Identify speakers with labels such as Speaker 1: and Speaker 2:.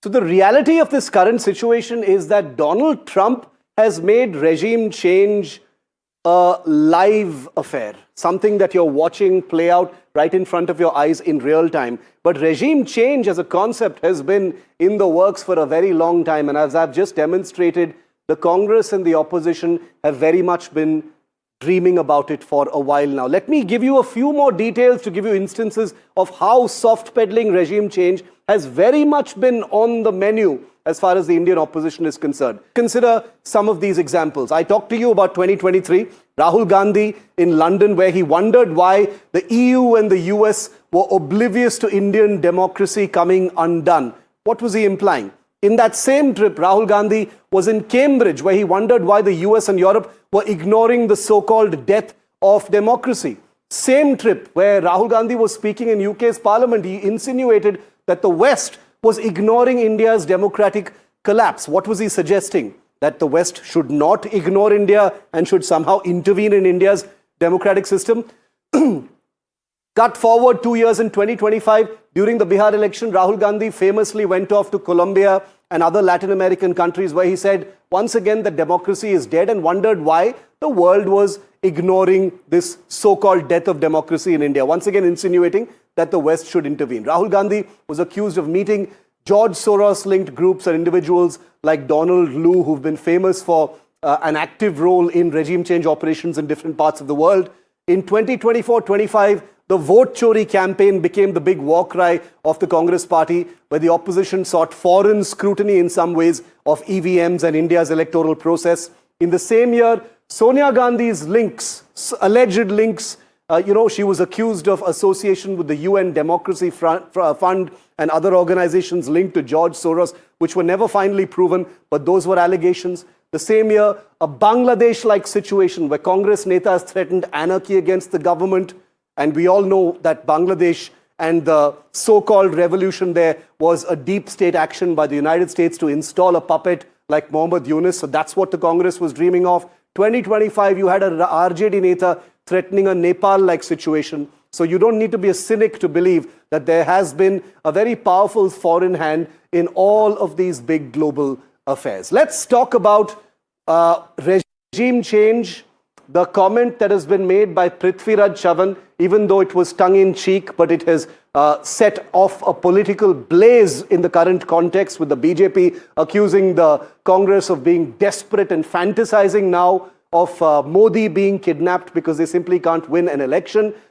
Speaker 1: So the reality of this current situation is that Donald Trump has made regime change a live affair, something that you're watching play out right in front of your eyes in real time. But regime change as a concept has been in the works for a very long time. And as I've just demonstrated, the Congress and the opposition have very much been dreaming about it for a while now. Let me give you a few more details to give you instances of how soft peddling regime change has very much been on the menu as far as the Indian opposition is concerned. Consider some of these examples. I talked to you about 2023, Rahul Gandhi in London, where he wondered why the EU and the US were oblivious to Indian democracy coming undone. What was he implying? In that same trip, Rahul Gandhi was in Cambridge, where he wondered why the US and Europe were ignoring the so-called death of democracy. Same trip, where Rahul Gandhi was speaking in UK's parliament, he insinuated that the West was ignoring India's democratic collapse. What was he suggesting? That the West should not ignore India and should somehow intervene in India's democratic system? Cut forward 2 years in 2025, during the Bihar election, Rahul Gandhi famously went off to Colombia and other Latin American countries where he said, once again, that democracy is dead, and wondered why the world was ignoring this so-called death of democracy in India, once again insinuating that the West should intervene. Rahul Gandhi was accused of meeting George Soros-linked groups and individuals like Donald Lu, who've been famous for an active role in regime change operations in different parts of the world. In 2024-25, the vote chori campaign became the big war cry of the Congress party, where the opposition sought foreign scrutiny in some ways of EVMs and India's electoral process. In the same year, Sonia Gandhi's links, alleged links, she was accused of association with the UN Democracy Fund and other organizations linked to George Soros, which were never finally proven, but those were allegations. The same year, a Bangladesh-like situation where Congress netas threatened anarchy against the government. And we all know that Bangladesh and the so-called revolution there was a deep state action by the United States to install a puppet like Mohammad Yunus. So that's what the Congress was dreaming of. 2025, you had a RJD neta threatening a Nepal-like situation. So you don't need to be a cynic to believe that there has been a very powerful foreign hand in all of these big global affairs. Let's talk about regime change. The comment that has been made by Prithviraj Chavan, even though it was tongue-in-cheek, but it has set off a political blaze in the current context, with the BJP accusing the Congress of being desperate and fantasizing now of Modi being kidnapped because they simply can't win an election.